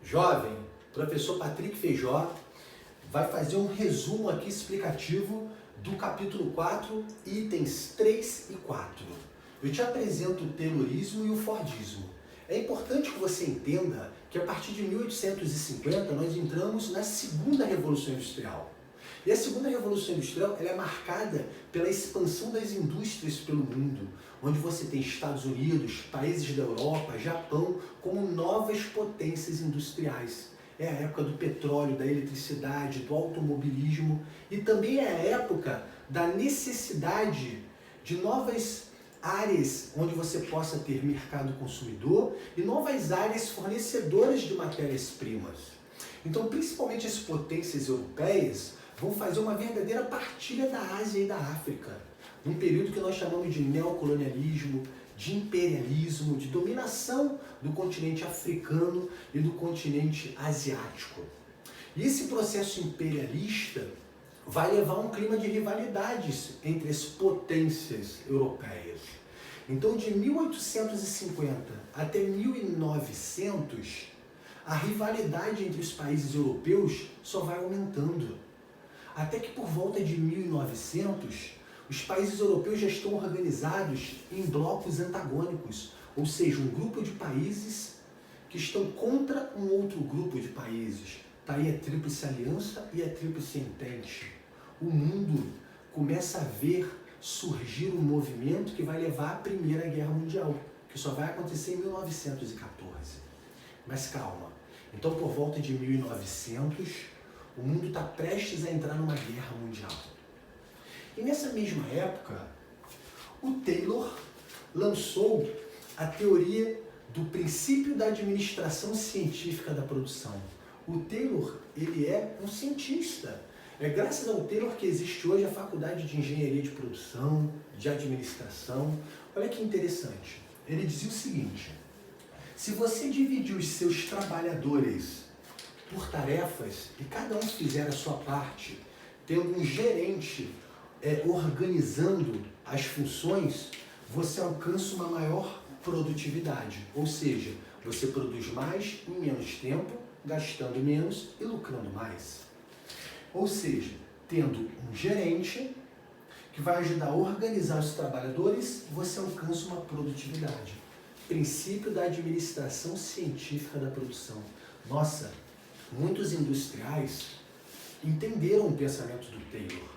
Jovem, professor Patrick Feijó vai fazer um resumo aqui explicativo do capítulo 4, itens 3 e 4. Eu te apresento o Taylorismo e o Fordismo. É importante que você entenda que a partir de 1850 nós entramos na segunda Revolução Industrial. E a segunda Revolução Industrial ela é marcada pela expansão das indústrias pelo mundo, onde você tem Estados Unidos, países da Europa, Japão, como novas potências industriais. É a época do petróleo, da eletricidade, do automobilismo e também é a época da necessidade de novas áreas onde você possa ter mercado consumidor e novas áreas fornecedoras de matérias-primas. Então, principalmente as potências europeias vão fazer uma verdadeira partilha da Ásia e da África, num período que nós chamamos de neocolonialismo, de imperialismo, de dominação do continente africano e do continente asiático. E esse processo imperialista vai levar a um clima de rivalidades entre as potências europeias. Então, de 1850 até 1900, a rivalidade entre os países europeus só vai aumentando. Até que por volta de 1900, os países europeus já estão organizados em blocos antagônicos, ou seja, um grupo de países que estão contra um outro grupo de países. Está aí a Tríplice Aliança e a Tríplice Entente. O mundo começa a ver surgir um movimento que vai levar à Primeira Guerra Mundial, que só vai acontecer em 1914. Mas calma, então por volta de 1900, o mundo está prestes a entrar numa guerra mundial. E nessa mesma época, o Taylor lançou a teoria do princípio da administração científica da produção. O Taylor, ele é um cientista. É graças ao Taylor que existe hoje a Faculdade de Engenharia de Produção, de Administração. Olha que interessante. Ele dizia o seguinte: se você dividir os seus trabalhadores por tarefas e cada um fizer a sua parte, tendo um gerente organizando as funções, você alcança uma maior produtividade. Ou seja, você produz mais em menos tempo, gastando menos e lucrando mais. Ou seja, tendo um gerente que vai ajudar a organizar os trabalhadores, você alcança uma produtividade. Princípio da administração científica da produção. Nossa, muitos industriais entenderam o pensamento do Taylor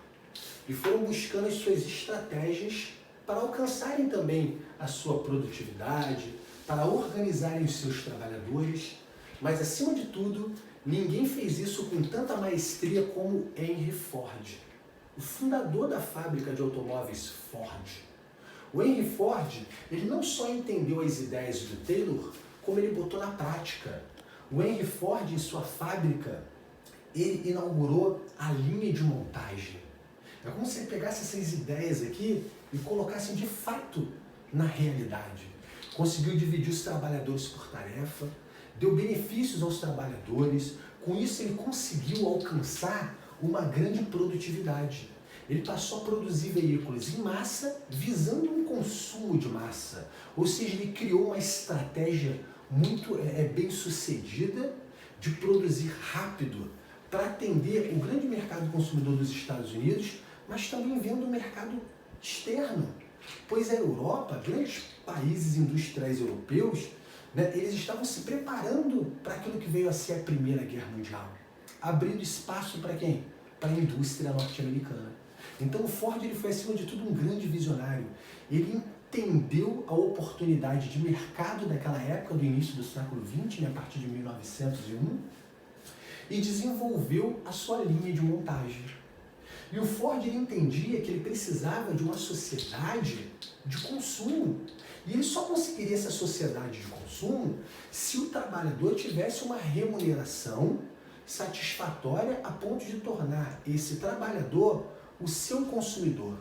e foram buscando as suas estratégias para alcançarem também a sua produtividade, para organizarem os seus trabalhadores, mas acima de tudo, ninguém fez isso com tanta maestria como Henry Ford, o fundador da fábrica de automóveis Ford. O Henry Ford, ele não só entendeu as ideias do Taylor, como ele botou na prática. O Henry Ford, em sua fábrica, ele inaugurou a linha de montagem. É como se ele pegasse essas ideias aqui e colocasse de fato na realidade. Conseguiu dividir os trabalhadores por tarefa, deu benefícios aos trabalhadores, com isso ele conseguiu alcançar uma grande produtividade. Ele passou a produzir veículos em massa, visando um consumo de massa. Ou seja, ele criou uma estratégia muito bem sucedida de produzir rápido para atender o grande mercado consumidor dos Estados Unidos, mas também vendo o mercado externo. Pois a Europa, grandes países industriais europeus, eles estavam se preparando para aquilo que veio a ser a Primeira Guerra Mundial, abrindo espaço para quem? Para a indústria norte-americana. Então o Ford ele foi, acima de tudo, um grande visionário. Ele entendeu a oportunidade de mercado daquela época, do início do século XX, a partir de 1901, e desenvolveu a sua linha de montagem. E o Ford ele entendia que ele precisava de uma sociedade de consumo. E ele só conseguiria essa sociedade de consumo se o trabalhador tivesse uma remuneração satisfatória a ponto de tornar esse trabalhador o seu consumidor.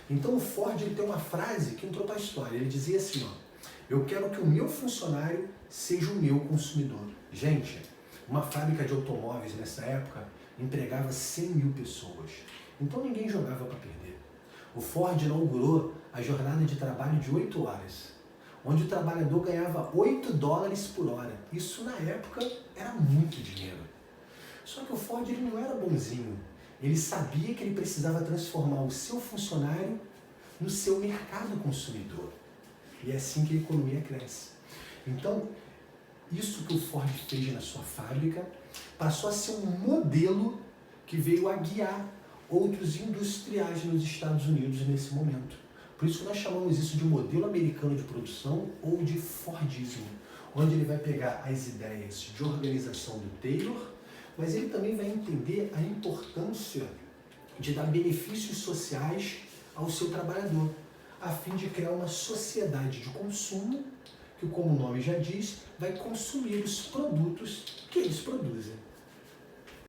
Então o Ford ele tem uma frase que entrou para a história. Ele dizia assim, eu quero que o meu funcionário seja o meu consumidor. Gente, uma fábrica de automóveis nessa época empregava 100 mil pessoas. Então ninguém jogava para perder. O Ford inaugurou a jornada de trabalho de 8 horas. onde o trabalhador ganhava 8 dólares por hora. Isso na época era muito dinheiro. Só que o Ford ele não era bonzinho. Ele sabia que ele precisava transformar o seu funcionário no seu mercado consumidor. E é assim que a economia cresce. Então, isso que o Ford fez na sua fábrica passou a ser um modelo que veio a guiar outros industriais nos Estados Unidos nesse momento. Por isso que nós chamamos isso de modelo americano de produção ou de Fordismo, onde ele vai pegar as ideias de organização do Taylor, mas ele também vai entender a importância de dar benefícios sociais ao seu trabalhador, a fim de criar uma sociedade de consumo que, como o nome já diz, vai consumir os produtos que eles produzem.